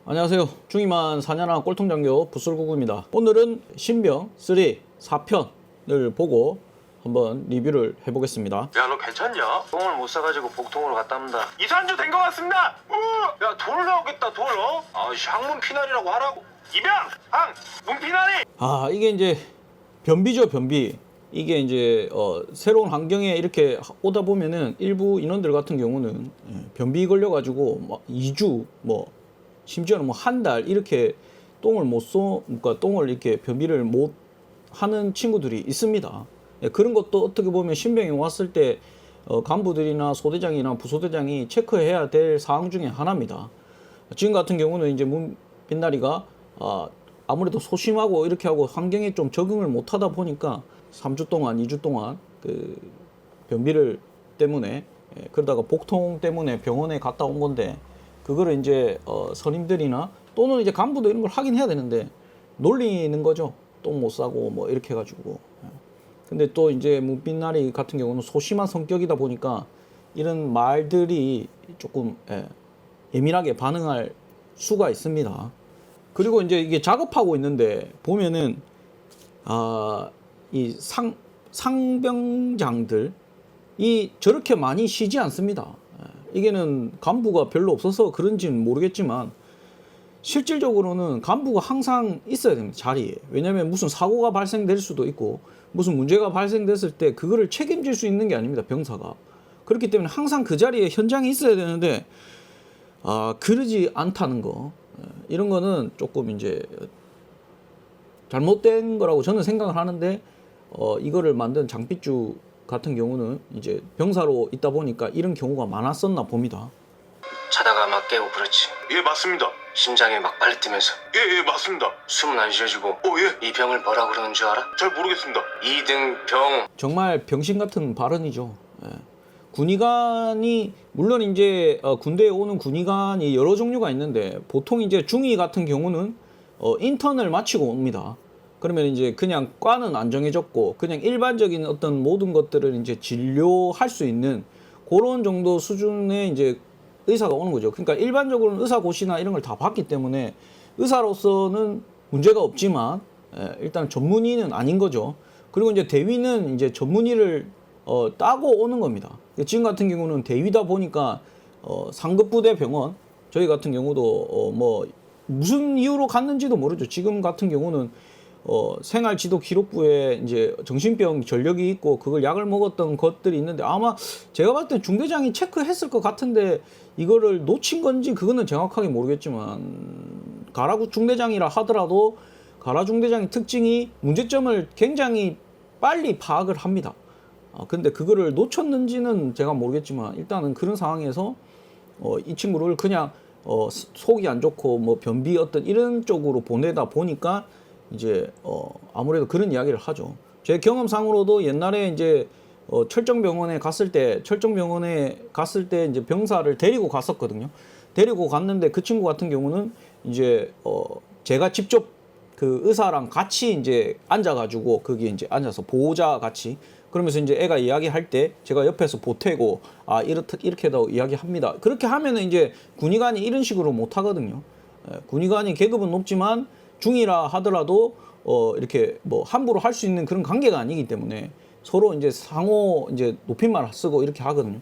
안녕하세요. 중이만 4년한 꼴통장교 부설구구입니다. 오늘은 신병 3 4편을 보고 한번 리뷰를 해보겠습니다. 야, 너 괜찮냐? 똥을 못 싸가지고 복통으로 갔다 온다. 이산주 된 것 같습니다. 야, 돌 나오겠다, 돌. 항문 피날이라고 하라고. 입양, 문 피날이. 이게 이제 변비죠, 변비. 이게 이제 새로운 환경에 이렇게 오다 보면은 일부 인원들 같은 경우는 변비 걸려가지고 막 2주 심지어는 한 달 이렇게 그러니까 똥을 이렇게 변비를 못 하는 친구들이 있습니다. 그런 것도 어떻게 보면 신병이 왔을 때 간부들이나 소대장이나 부소대장이 체크해야 될 사항 중에 하나입니다. 지금 같은 경우는 이제 문빛나리가 아무래도 소심하고 이렇게 하고 환경에 좀 적응을 못 하다 보니까 3주 동안, 2주 동안 그 변비를 때문에 그러다가 복통 때문에 병원에 갔다 온 건데 그거를 이제 선임들이나 또는 이제 간부도 이런 걸 하긴 해야 되는데 놀리는 거죠. 똥 못 싸고 이렇게 해가지고. 근데 또 이제 문빛나리 같은 경우는 소심한 성격이다 보니까 이런 말들이 조금 예민하게 반응할 수가 있습니다. 그리고 이제 이게 작업하고 있는데 보면은 이 상병장들이 저렇게 많이 쉬지 않습니다. 이게는 간부가 별로 없어서 그런지는 모르겠지만 실질적으로는 간부가 항상 있어야 됩니다. 자리에. 왜냐하면 무슨 사고가 발생될 수도 있고 무슨 문제가 발생됐을 때 그거를 책임질 수 있는 게 아닙니다. 병사가. 그렇기 때문에 항상 그 자리에 현장에 있어야 되는데 그러지 않다는 거. 이런 거는 조금 이제 잘못된 거라고 저는 생각을 하는데 이거를 만든 장삐쭈 같은 경우는 이제 병사로 있다 보니까 이런 경우가 많았었나 봅니다. 자다가 막 깨고 그렇지. 예, 맞습니다. 심장이 막 빨리 뛰면서. 예, 맞습니다. 숨은 안 쉬어지고. 예. 이 병을 뭐라 그러는 줄 알아? 잘 모르겠습니다. 이등병. 정말 병신 같은 발언이죠. 군의관이 물론 이제 군대에 오는 군의관이 여러 종류가 있는데 보통 이제 중위 같은 경우는 인턴을 마치고 옵니다. 그러면 이제 그냥 과는 안 정해졌고 그냥 일반적인 어떤 모든 것들을 이제 진료할 수 있는 그런 정도 수준의 이제 의사가 오는 거죠. 그러니까 일반적으로는 의사고시나 이런 걸 다 봤기 때문에 의사로서는 문제가 없지만 일단 전문의는 아닌 거죠. 그리고 이제 대위는 이제 전문의를 따고 오는 겁니다. 지금 같은 경우는 대위다 보니까 상급부대 병원 저희 같은 경우도 무슨 이유로 갔는지도 모르죠. 지금 같은 경우는 생활지도 기록부에 이제 정신병 전력이 있고 그걸 약을 먹었던 것들이 있는데 아마 제가 봤을 때 중대장이 체크했을 것 같은데 이거를 놓친 건지 그거는 정확하게 모르겠지만 가라 중대장이라 하더라도 가라 중대장의 특징이 문제점을 굉장히 빨리 파악을 합니다. 근데 그거를 놓쳤는지는 제가 모르겠지만 일단은 그런 상황에서 이 친구를 그냥 속이 안 좋고 변비 어떤 이런 쪽으로 보내다 보니까 이제 아무래도 그런 이야기를 하죠. 제 경험상으로도 옛날에 이제 철정병원에 갔을 때 이제 병사를 데리고 갔었거든요. 데리고 갔는데 그 친구 같은 경우는 이제 제가 직접 그 의사랑 같이 이제 앉아가지고 거기 이제 앉아서 보호자 같이 그러면서 이제 애가 이야기할 때 제가 옆에서 보태고 이렇게도 이야기합니다. 그렇게 하면은 이제 군의관이 이런 식으로 못 하거든요. 군의관이 계급은 높지만 중이라 하더라도 이렇게 함부로 할 수 있는 그런 관계가 아니기 때문에 서로 이제 상호 이제 높임말 쓰고 이렇게 하거든요.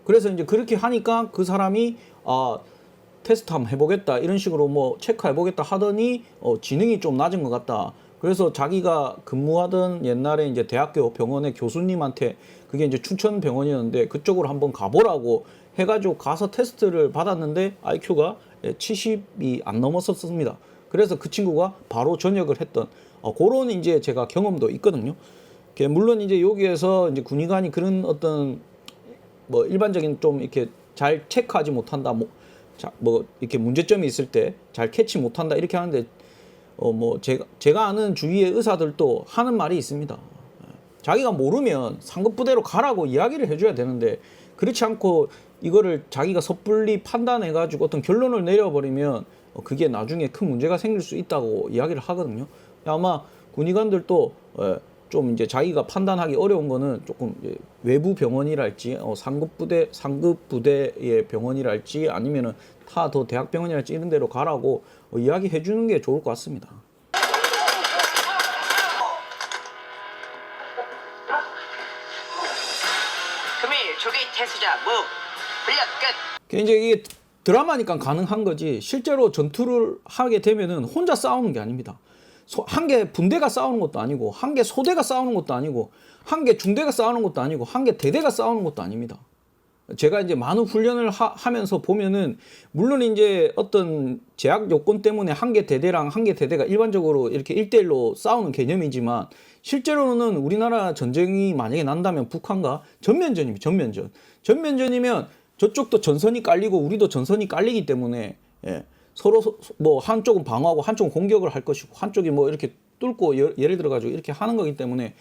그래서 이제 그렇게 하니까 그 사람이 테스트 한번 해보겠다 이런 식으로 체크해보겠다 하더니 지능이 좀 낮은 것 같다. 그래서 자기가 근무하던 옛날에 이제 대학교 병원의 교수님한테 그게 이제 춘천병원이었는데 그쪽으로 한번 가보라고 해가지고 가서 테스트를 받았는데 IQ가 70이 안 넘었었습니다. 그래서 그 친구가 바로 전역을 했던 그런 이제 제가 경험도 있거든요. 물론 이제 여기에서 이제 군의관이 그런 어떤 일반적인 좀 이렇게 잘 체크하지 못한다, 이렇게 문제점이 있을 때 잘 캐치 못한다 이렇게 하는데 제가 아는 주위의 의사들도 하는 말이 있습니다. 자기가 모르면 상급부대로 가라고 이야기를 해줘야 되는데 그렇지 않고 이거를 자기가 섣불리 판단해가지고 어떤 결론을 내려버리면 그게 나중에 큰 문제가 생길 수 있다고 이야기를 하거든요. 아마 군의관들도 좀 이제 자기가 판단하기 어려운 거는 조금 이제 외부 병원이랄지 상급 부대의 병원이랄지 아니면은 타 더 대학병원이랄지 이런 데로 가라고 이야기해 주는 게 좋을 것 같습니다. 금일 조기 태수자 무 훈련 끝. 이제 이게 드라마니까 가능한 거지 실제로 전투를 하게 되면은 혼자 싸우는 게 아닙니다. 한 개 분대가 싸우는 것도 아니고 한 개 소대가 싸우는 것도 아니고 한 개 중대가 싸우는 것도 아니고 한 개 대대가 싸우는 것도 아닙니다. 제가 이제 많은 훈련을 하면서 보면은 물론 이제 어떤 제약 요건 때문에 한 개 대대랑 한 개 대대가 일반적으로 이렇게 1대1로 싸우는 개념이지만 실제로는 우리나라 전쟁이 만약에 난다면 북한과 전면전입니다. 전면전이면 저쪽도 전선이 깔리고 우리도 전선이 깔리기 때문에 서로 뭐 한쪽은 방어하고 한쪽은 공격을 할 것이고 한쪽이 뭐 이렇게 뚫고 예를 들어 가지고 이렇게 하는 거기 때문에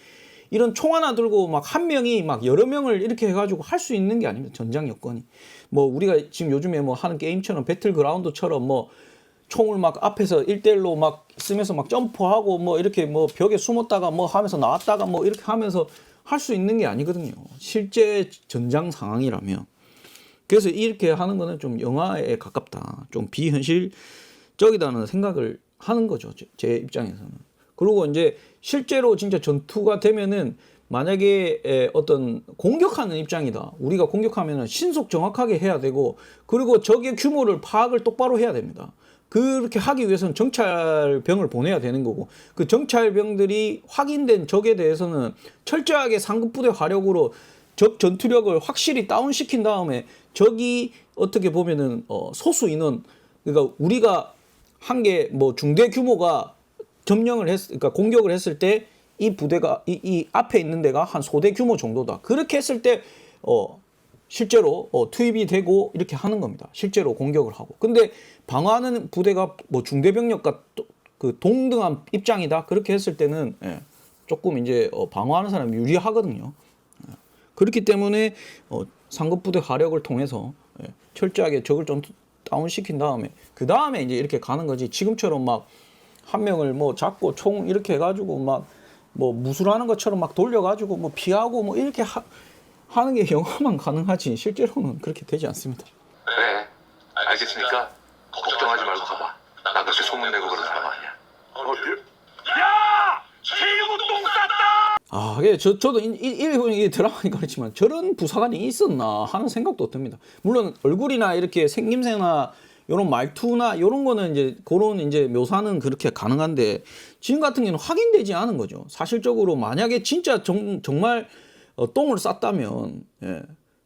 이런 총 하나 들고 막 한 명이 막 여러 명을 이렇게 해가지고 할 수 있는 게 아닙니다. 전장 여건이. 뭐 우리가 지금 요즘에 뭐 하는 게임처럼 배틀그라운드처럼 뭐 총을 막 앞에서 1대1로 막 쓰면서 막 점프하고 뭐 이렇게 뭐 벽에 숨었다가 뭐 하면서 나왔다가 뭐 이렇게 하면서 할 수 있는 게 아니거든요. 실제 전장 상황이라면. 그래서 이렇게 하는 거는 좀 영화에 가깝다. 좀 비현실적이다는 생각을 하는 거죠. 제 입장에서는. 그리고 이제 실제로 진짜 전투가 되면은 만약에 어떤 공격하는 입장이다. 우리가 공격하면은 신속 정확하게 해야 되고 그리고 적의 규모를 파악을 똑바로 해야 됩니다. 그렇게 하기 위해서는 정찰병을 보내야 되는 거고 그 정찰병들이 확인된 적에 대해서는 철저하게 상급부대 화력으로 적 전투력을 확실히 다운시킨 다음에 적이 어떻게 보면은 소수 인원 그러니까 우리가 한 개 뭐 중대 규모가 그러니까 공격을 했을 때 이 부대가 이 앞에 있는 데가 한 소대 규모 정도다. 그렇게 했을 때 실제로 투입이 되고 이렇게 하는 겁니다. 실제로 공격을 하고. 근데 방어하는 부대가 뭐 중대 병력과 그 동등한 입장이다. 그렇게 했을 때는 조금 이제 방어하는 사람이 유리하거든요. 그렇기 때문에 상급 부대 화력을 통해서 철저하게 적을 좀 다운시킨 다음에 그 다음에 이제 이렇게 가는 거지. 지금처럼 막 한 명을 뭐 잡고 총 이렇게 해가지고 막 뭐 무술하는 것처럼 막 돌려가지고 뭐 피하고 뭐 이렇게 하는 게 영화만 가능하지 실제로는 그렇게 되지 않습니다. 그래, 알겠으니까 걱정하지 말고 가봐. 나 그렇게 소문내고 그런 사람 아니야. 야! 체육은 똥 쌌다! 저도 이 드라마니까 그렇지만 저런 부사관이 있었나 하는 생각도 듭니다. 물론 얼굴이나 이렇게 생김새나 요런 말투나 요런 거는 이제 그런 이제 묘사는 그렇게 가능한데 지금 같은 경우는 확인되지 않은 거죠. 사실적으로 만약에 진짜 정말 똥을 쌌다면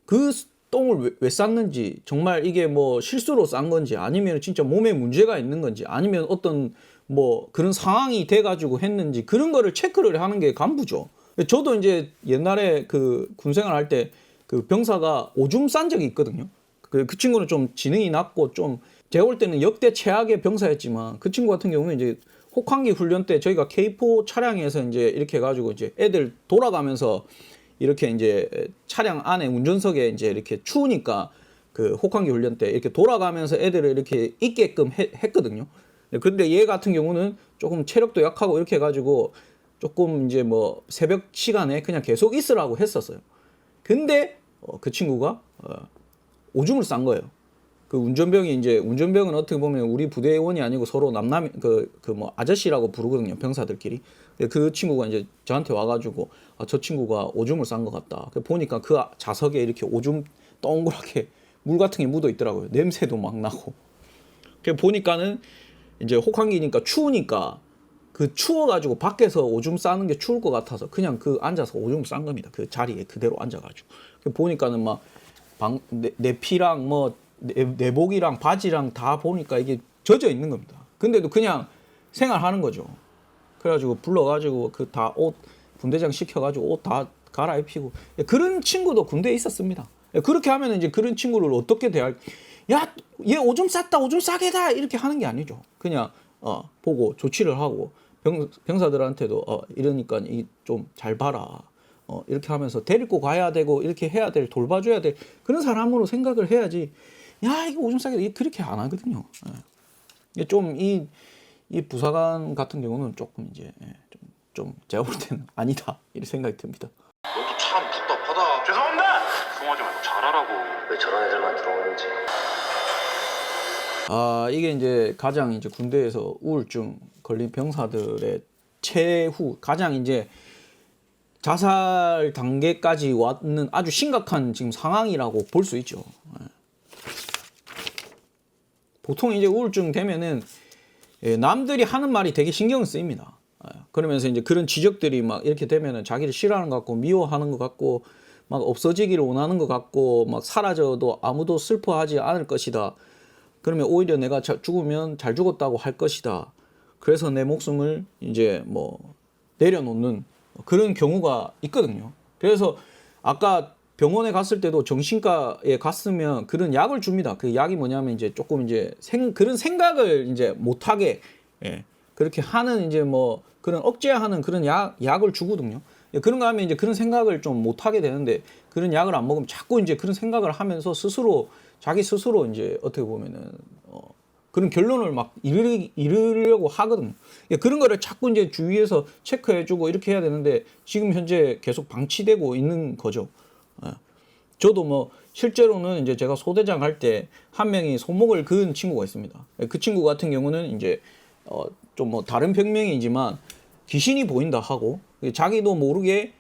그 똥을 왜 쌌는지 정말 이게 뭐 실수로 싼 건지 아니면 진짜 몸에 문제가 있는 건지 아니면 어떤 뭐 그런 상황이 돼 가지고 했는지 그런 거를 체크를 하는 게 간부죠. 저도 이제 옛날에 그 군생활 할 때 그 병사가 오줌 싼 적이 있거든요. 그 친구는 좀 지능이 낮고 좀 제가 볼 때는 역대 최악의 병사였지만 그 친구 같은 경우는 이제 혹한기 훈련 때 저희가 K4 차량에서 이제 이렇게 해가지고 이제 애들 돌아가면서 이렇게 이제 차량 안에 운전석에 이제 이렇게 추우니까 그 혹한기 훈련 때 이렇게 돌아가면서 애들을 이렇게 있게끔 했거든요. 근데 얘 같은 경우는 조금 체력도 약하고 이렇게 해가지고 조금 이제 뭐 새벽 시간에 그냥 계속 있으라고 했었어요. 근데 그 친구가 오줌을 싼 거예요. 그 운전병은 어떻게 보면 우리 부대원이 아니고 서로 남남 뭐 아저씨라고 부르거든요. 병사들끼리. 그 친구가 이제 저한테 와가지고 저 친구가 오줌을 싼 것 같다. 보니까 그 좌석에 이렇게 오줌 동그랗게 물 같은 게 묻어 있더라고요. 냄새도 막 나고. 보니까는 이제 혹한기니까 추우니까 그 추워가지고 밖에서 오줌 싸는 게 추울 것 같아서 그냥 그 앉아서 오줌 싼 겁니다. 그 자리에 그대로 앉아가지고. 보니까는 막 내피랑 뭐 내복이랑 바지랑 다 보니까 이게 젖어 있는 겁니다. 근데도 그냥 생활하는 거죠. 그래가지고 불러가지고 그 다 옷 분대장 시켜가지고 옷 다 갈아입히고 그런 친구도 군대에 있었습니다. 그렇게 하면 이제 그런 친구를 어떻게 야, 얘 오줌 쌌다, 오줌 싸게다 이렇게 하는 게 아니죠. 그냥 보고 조치를 하고 병사들한테도 이러니까 이 좀 잘 봐라. 이렇게 하면서 데리고 가야 되고 이렇게 해야 될 돌봐줘야 될 그런 사람으로 생각을 해야지. 야 이거 오줌 싸게 그렇게 안 하거든요. 좀 이 부사관 같은 경우는 조금 이제 좀 좀 제가 볼 때는 아니다 이런 생각이 듭니다. 너도 참 답답하다. 죄송합니다. 송하지 말고 잘하라고. 왜 저런 애들만 들어오는지. 이게 이제 가장 이제 군대에서 우울증 걸린 병사들의 최후 가장 이제 자살 단계까지 왔는 아주 심각한 지금 상황이라고 볼 수 있죠. 보통 이제 우울증 되면은 남들이 하는 말이 되게 신경 쓰입니다. 그러면서 이제 그런 지적들이 막 이렇게 되면은 자기를 싫어하는 것 같고 미워하는 것 같고 막 없어지기를 원하는 것 같고 막 사라져도 아무도 슬퍼하지 않을 것이다. 그러면 오히려 내가 죽으면 잘 죽었다고 할 것이다. 그래서 내 목숨을 이제 뭐 내려놓는 그런 경우가 있거든요. 그래서 아까 병원에 갔을 때도 정신과에 갔으면 그런 약을 줍니다. 그 약이 뭐냐면 이제 조금 이제 그런 생각을 이제 못하게 그렇게 하는 이제 뭐 그런 억제하는 그런 약을 주거든요. 그런 거 하면 이제 그런 생각을 좀 못하게 되는데 그런 약을 안 먹으면 자꾸 이제 그런 생각을 하면서 자기 스스로 이제 어떻게 보면은 그런 결론을 막 이르려고 하거든요. 그런 거를 자꾸 이제 주위에서 체크해주고 이렇게 해야 되는데 지금 현재 계속 방치되고 있는 거죠. 저도 뭐 실제로는 이제 제가 소대장 할 때 한 명이 손목을 그은 친구가 있습니다. 그 친구 같은 경우는 이제 좀 뭐 다른 병명이지만 귀신이 보인다 하고 자기도 모르게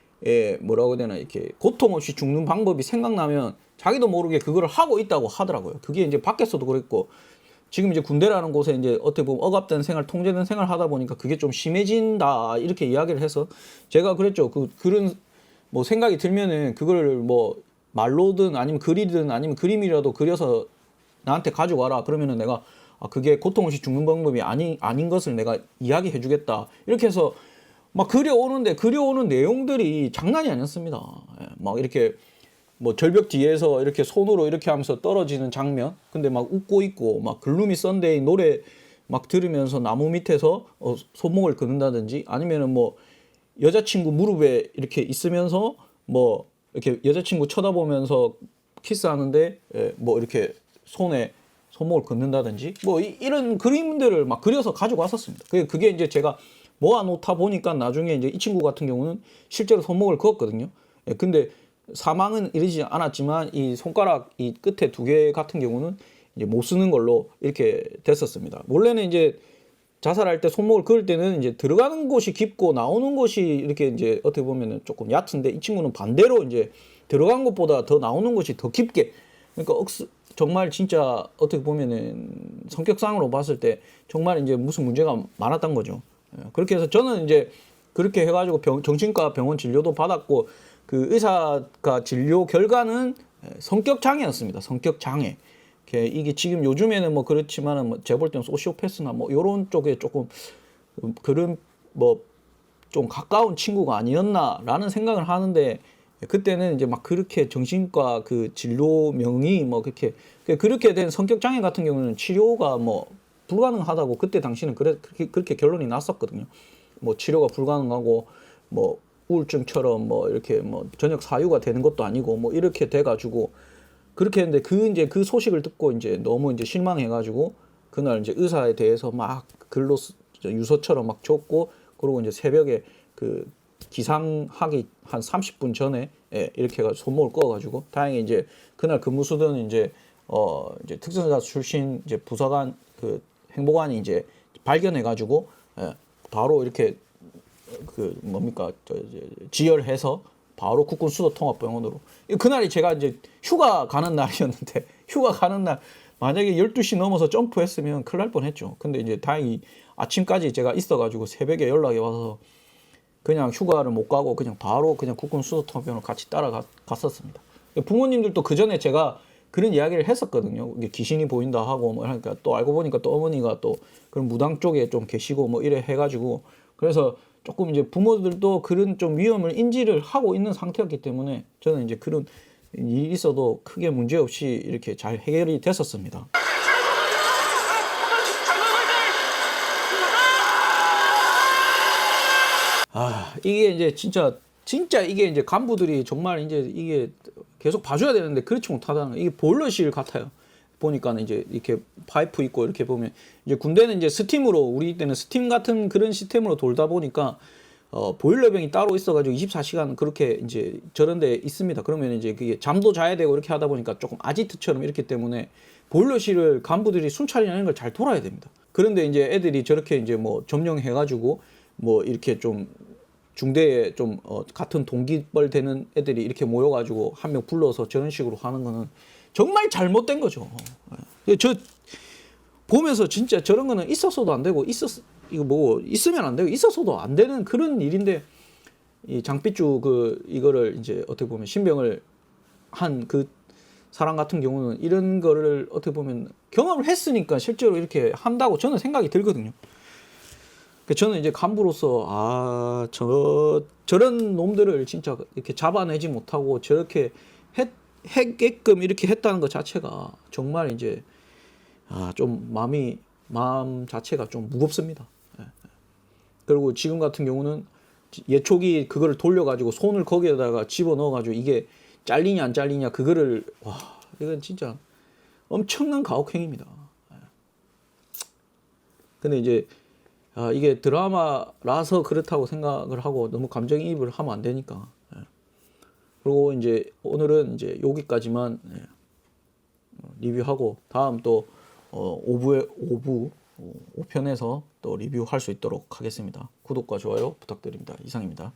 뭐라고 해야 되나 이렇게 고통 없이 죽는 방법이 생각나면 자기도 모르게 그걸 하고 있다고 하더라고요. 그게 이제 밖에서도 그랬고 지금 이제 군대라는 곳에 이제 어떻게 보면 억압된 생활, 통제된 생활 하다 보니까 그게 좀 심해진다 이렇게 이야기를 해서 제가 그랬죠. 그런 뭐 생각이 들면은 그걸 뭐 말로든 아니면 글이든 아니면 그림이라도 그려서 나한테 가져와라. 그러면은 내가 그게 고통 없이 죽는 방법이 아닌 것을 내가 이야기해 주겠다. 이렇게 해서 막 그려오는 내용들이 장난이 아니었습니다. 막 이렇게 뭐 절벽 뒤에서 이렇게 손으로 이렇게 하면서 떨어지는 장면. 근데 막 웃고 있고 막 글루미 썬데이 노래 막 들으면서 나무 밑에서 손목을 그는다든지 아니면은 뭐 여자친구 무릎에 이렇게 있으면서 뭐 이렇게 여자친구 쳐다보면서 키스하는데 뭐 이렇게 손에 손목을 긋는다든지 뭐 이런 그림들을 막 그려서 가지고 왔었습니다. 그게 이제 제가 모아놓다 보니까 나중에 이제 이 친구 같은 경우는 실제로 손목을 그었거든요. 근데 사망은 이르지 않았지만 이 손가락 이 끝에 2개 같은 경우는 이제 못 쓰는 걸로 이렇게 됐었습니다. 원래는 이제 자살할 때 손목을 그을 때는 이제 들어가는 곳이 깊고 나오는 곳이 이렇게 이제 어떻게 보면은 조금 얕은데 이 친구는 반대로 이제 들어간 것보다 더 나오는 곳이 더 깊게 그러니까 정말 진짜 어떻게 보면은 성격상으로 봤을 때 정말 이제 무슨 문제가 많았던 거죠. 그렇게 해서 저는 이제 그렇게 해가지고 정신과 병원 진료도 받았고 그 의사가 진료 결과는 성격 장애였습니다. 성격 장애. 이게 지금 요즘에는 뭐 그렇지만은 뭐 제가 볼 때는 소시오패스나 뭐 요런 쪽에 조금 그런 뭐 좀 가까운 친구가 아니었나라는 생각을 하는데 그때는 이제 막 그렇게 정신과 그 진료명이 뭐 그렇게 된 성격 장애 같은 경우는 치료가 뭐 불가능하다고 그때 당시는 그렇게 결론이 났었거든요. 뭐 치료가 불가능하고 뭐 우울증처럼 뭐 이렇게 뭐 전역 사유가 되는 것도 아니고 뭐 이렇게 돼가지고 그렇게 했는데 이제 그 소식을 듣고 이제 너무 이제 실망해가지고 그날 이제 의사에 대해서 막 글로 유서처럼 막 줬고 그리고 이제 새벽에 그 기상하기 한 30분 전에 이렇게 해가지고 손목을 꺼가지고 다행히 이제 그날 근무수던 이제 이제 특전사 출신 이제 부사관 그 행보관이 이제 발견해가지고 바로 이렇게 그 뭡니까 지혈해서 바로 국군 수도 통합병원으로 그날이 제가 이제 휴가 가는 날이었는데 휴가 가는 날 만약에 12시 넘어서 점프했으면 큰일 날 뻔했죠. 근데 이제 다행히 아침까지 제가 있어가지고 새벽에 연락이 와서 그냥 휴가를 못 가고 그냥 바로 그냥 국군 수도 통합병원을 같이 따라갔었습니다. 부모님들도 그 전에 제가 그런 이야기를 했었거든요. 이게 귀신이 보인다 하고 뭐 하니까 또 알고 보니까 또 어머니가 또 그런 무당 쪽에 좀 계시고 뭐 이래 해가지고 그래서 조금 이제 부모들도 그런 좀 위험을 인지를 하고 있는 상태였기 때문에 저는 이제 그런 일이 있어도 크게 문제 없이 이렇게 잘 해결이 됐었습니다. 이게 이제 진짜 이게 이제 간부들이 정말 이제 이게 계속 봐줘야 되는데 그렇지 못하다는 거. 이게 보일러실 같아요. 보니까는 이제 이렇게 파이프 있고 이렇게 보면 이제 군대는 이제 스팀으로 우리 때는 스팀 같은 그런 시스템으로 돌다 보니까 보일러병이 따로 있어가지고 24시간 그렇게 이제 저런 데 있습니다. 그러면 이제 그게 잠도 자야 되고 이렇게 하다 보니까 조금 아지트처럼 이렇기 때문에 보일러실을 간부들이 순찰이라는 걸 잘 돌아야 됩니다. 그런데 이제 애들이 저렇게 이제 뭐 점령해가지고 뭐 이렇게 좀 중대에 좀 같은 동기뻘 되는 애들이 이렇게 모여가지고 한 명 불러서 저런 식으로 하는 거는 정말 잘못된 거죠. 저 보면서 진짜 저런 거는 있었어도 안 되고 이거 뭐 있으면 안 되고 있었어도 안 되는 그런 일인데 이 장삐쭈 이거를 이제 어떻게 보면 신병을 한 그 사람 같은 경우는 이런 거를 어떻게 보면 경험을 했으니까 실제로 이렇게 한다고 저는 생각이 들거든요. 저는 이제 간부로서 저런 놈들을 진짜 이렇게 잡아내지 못하고 저렇게 했게끔 이렇게 했다는 것 자체가 정말 이제 좀 마음 자체가 좀 무겁습니다. 그리고 지금 같은 경우는 예초기 그거를 돌려가지고 손을 거기에다가 집어넣어가지고 이게 잘리냐 안 잘리냐 그거를 이건 진짜 엄청난 가혹행위입니다. 근데 이제 이게 드라마라서 그렇다고 생각을 하고 너무 감정이입을 하면 안 되니까. 그리고 이제 오늘은 이제 여기까지만 리뷰하고 다음 또 5편에서 또 리뷰할 수 있도록 하겠습니다. 구독과 좋아요 부탁드립니다. 이상입니다.